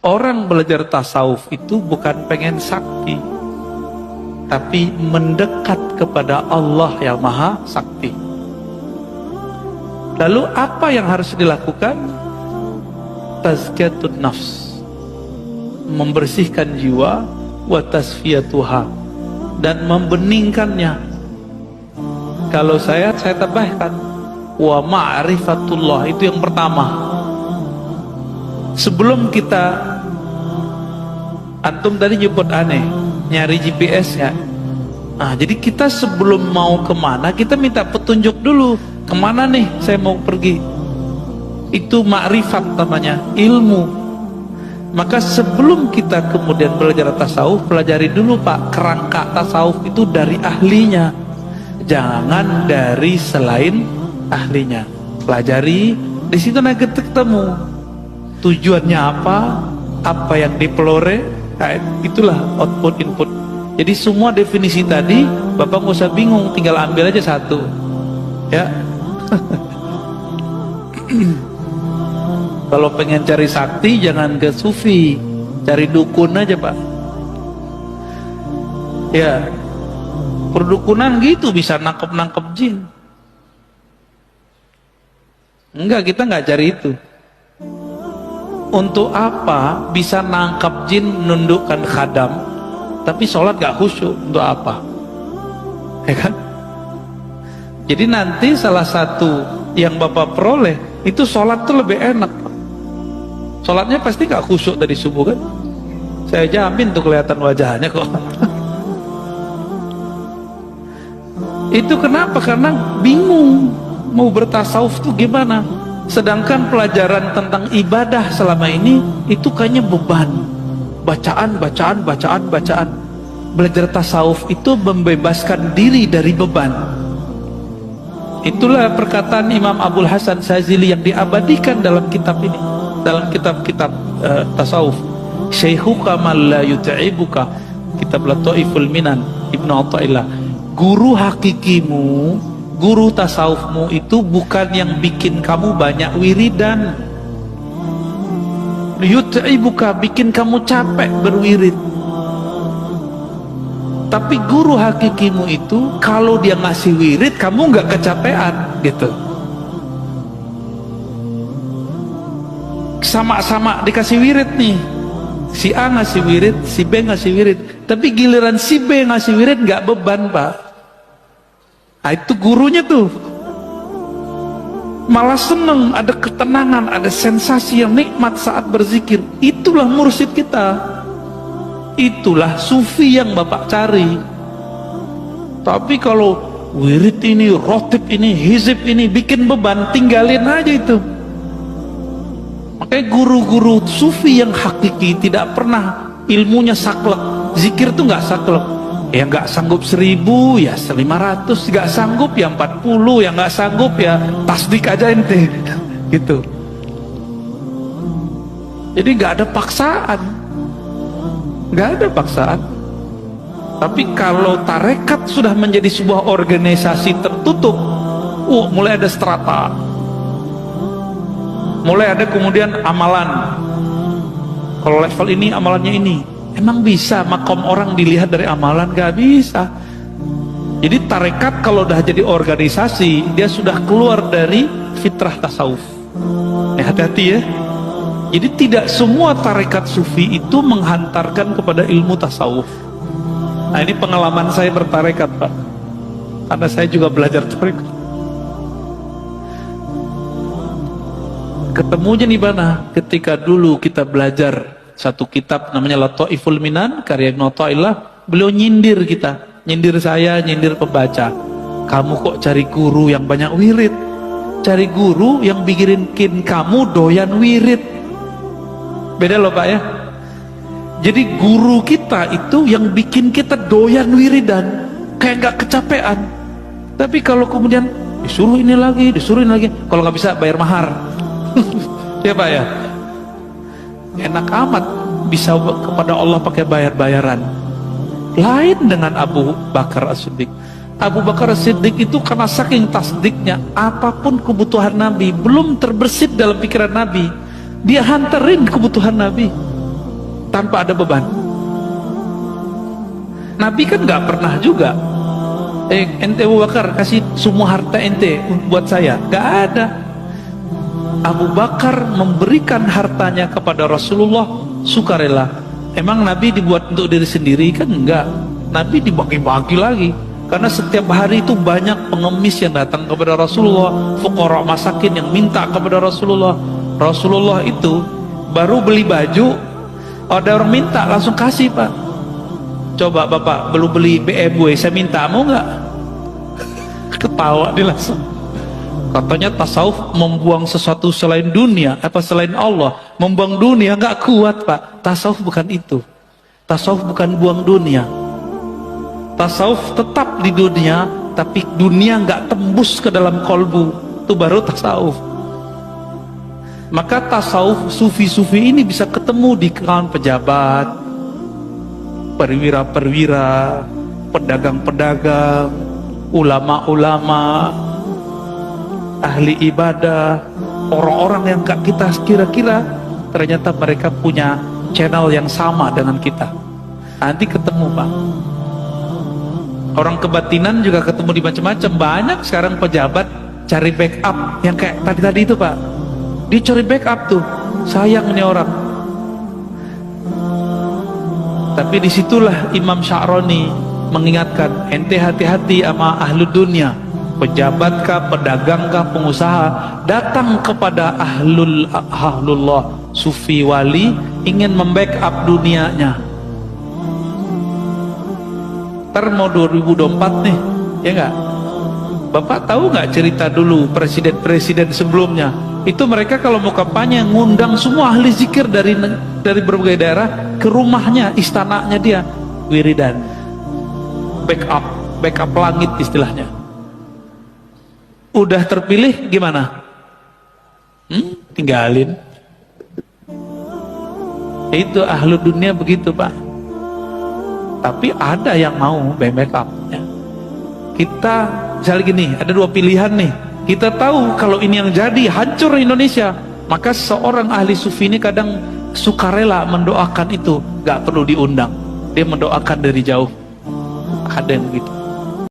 Orang belajar tasawuf itu bukan pengen sakti, tapi mendekat kepada Allah yang maha sakti. Lalu apa yang harus dilakukan? Tazkiyatun nafs, membersihkan jiwa, wa tasfiyatuha, dan membeningkannya. Kalau saya tambahkan wa ma'rifatullah, itu yang pertama. Sebelum kita, antum tadi nyebut aneh, nyari GPS-nya. Nah, jadi kita sebelum mau kemana, kita minta petunjuk dulu. Kemana nih saya mau pergi? Itu ma'rifat namanya, ilmu. Maka sebelum kita kemudian belajar tasawuf, pelajari dulu Pak, kerangka tasawuf itu dari ahlinya, jangan dari selain ahlinya. Pelajari, di situ nanti ketemu tujuannya apa yang dipelore. Nah, itulah output input. Jadi semua definisi tadi Bapak nggak usah bingung, tinggal ambil aja satu, ya. Kalau pengen cari sakti jangan ke sufi, cari dukun aja Pak. Ya, perdukunan gitu bisa nangkep jin. Enggak, kita nggak cari itu. Untuk apa bisa nangkap jin, nundukkan khadam, tapi sholat gak khusyuk? Untuk apa? Ya kan? Jadi nanti salah satu yang Bapak peroleh itu sholat tuh lebih enak. Sholatnya pasti gak khusyuk dari subuh kan? Saya jamin tuh kelihatan wajahnya kok. Itu kenapa? Karena bingung mau bertasawuf tuh gimana. Sedangkan pelajaran tentang ibadah selama ini itu kayaknya beban. Bacaan. Belajar tasawuf itu membebaskan diri dari beban. Itulah perkataan Imam Abul Hasan Sazili yang diabadikan dalam kitab ini, dalam kitab-kitab tasawuf. Syekhuka man la yut'ibuka, kitab Lataiful Minan, Ibnu Athaillah. Guru hakikimu, guru tasawufmu itu bukan yang bikin kamu banyak wiridan. Yut'ibuka, bikin kamu capek berwirid. Tapi guru hakikimu itu kalau dia ngasih wirid kamu nggak kecapean gitu. Sama-sama dikasih wirid nih, si A ngasih wirid, si B ngasih wirid, tapi giliran si B ngasih wirid nggak beban Pak. Nah, itu gurunya tuh malah seneng, ada ketenangan, ada sensasi yang nikmat saat berzikir. Itulah mursyid kita, itulah sufi yang Bapak cari. Tapi kalau wirid ini, rotib ini, hizib ini bikin beban, tinggalin aja itu. Makanya guru-guru sufi yang hakiki tidak pernah ilmunya saklek, zikir tuh nggak saklek. Ya nggak sanggup 1000 ya 500, nggak sanggup ya 40, ya nggak sanggup ya tasdik aja ente gitu. Jadi nggak ada paksaan, nggak ada paksaan. Tapi kalau tarekat sudah menjadi sebuah organisasi tertutup, mulai ada strata, mulai ada kemudian amalan. Kalau level ini amalannya ini. Emang bisa makom orang dilihat dari amalan? Gak bisa. Jadi tarekat kalau udah jadi organisasi, dia sudah keluar dari fitrah tasawuf. Hati-hati ya. Jadi tidak semua tarekat sufi itu menghantarkan kepada ilmu tasawuf. Nah, ini pengalaman saya bertarekat Pak, karena saya juga belajar tarekat. Ketemunya di mana? Ketika dulu kita belajar satu kitab namanya Lataiful Minan karya Ibnu Athaillah, beliau nyindir kita, nyindir saya, nyindir pembaca. Kamu kok cari guru yang banyak wirid, cari guru yang bikin kamu doyan wirid. Beda loh Pak ya. Jadi guru kita itu yang bikin kita doyan wiridan, kayak gak kecapean. Tapi kalau kemudian disuruh ini lagi, kalau nggak bisa bayar mahar. Ya Pak ya. Enak amat bisa kepada Allah pakai bayar-bayaran. Lain dengan Abu Bakar As-Siddiq. Abu Bakar As-Siddiq itu karena saking tasdiknya, apapun kebutuhan Nabi belum terbersit dalam pikiran Nabi, dia hantarin kebutuhan Nabi. tanpa ada beban. Nabi kan nggak pernah juga ente Abu Bakar kasih semua harta ente buat saya, nggak ada. Abu Bakar memberikan hartanya kepada Rasulullah sukarela. Emang Nabi dibuat untuk diri sendiri? Kan enggak, Nabi dibagi-bagi lagi, karena setiap hari itu banyak pengemis yang datang kepada Rasulullah, fuqara masakin yang minta kepada Rasulullah. Rasulullah itu baru beli baju, ada orang minta langsung kasih, Pak. Coba Bapak belum beli BMW, saya minta, mau nggak? Ketawa dia langsung. Katanya tasawuf membuang sesuatu selain dunia, apa selain Allah, membuang dunia, nggak kuat, Pak. Tasawuf bukan itu. Tasawuf bukan buang dunia. Tasawuf tetap di dunia, tapi dunia nggak tembus ke dalam kolbu. Itu baru tasawuf. Maka tasawuf sufi-sufi ini bisa ketemu di kalangan pejabat, perwira-perwira, pedagang-pedagang, ulama-ulama, ahli ibadah, orang-orang yang gak kita kira-kira, ternyata mereka punya channel yang sama dengan kita. Nanti ketemu, Pak. Orang kebatinan juga ketemu di macam-macam. Banyak sekarang pejabat cari backup yang kayak tadi-tadi itu, Pak. Dia cari backup tuh, sayang nih orang. Tapi disitulah Imam Sya'rani mengingatkan, ente hati-hati sama ahlu dunia, pejabatkah, pedagangkah, pengusaha, datang kepada ahlullah, sufi wali, ingin membackup dunianya. Ntar mau 2024 nih, ya nggak? Bapak tahu nggak cerita dulu presiden-presiden sebelumnya? Itu mereka kalau mau kampanye ngundang semua ahli zikir dari berbagai daerah ke rumahnya, istananya dia, wiridan, backup langit istilahnya. Udah terpilih gimana? Tinggalin. Itu ahlu dunia begitu, Pak. Tapi ada yang mau backupnya. Kita misalnya gini, ada dua pilihan nih. Kita tahu kalau ini yang jadi hancur Indonesia, maka seorang ahli sufi ini kadang sukarela mendoakan itu, gak perlu diundang, dia mendoakan dari jauh. Ada yang begitu.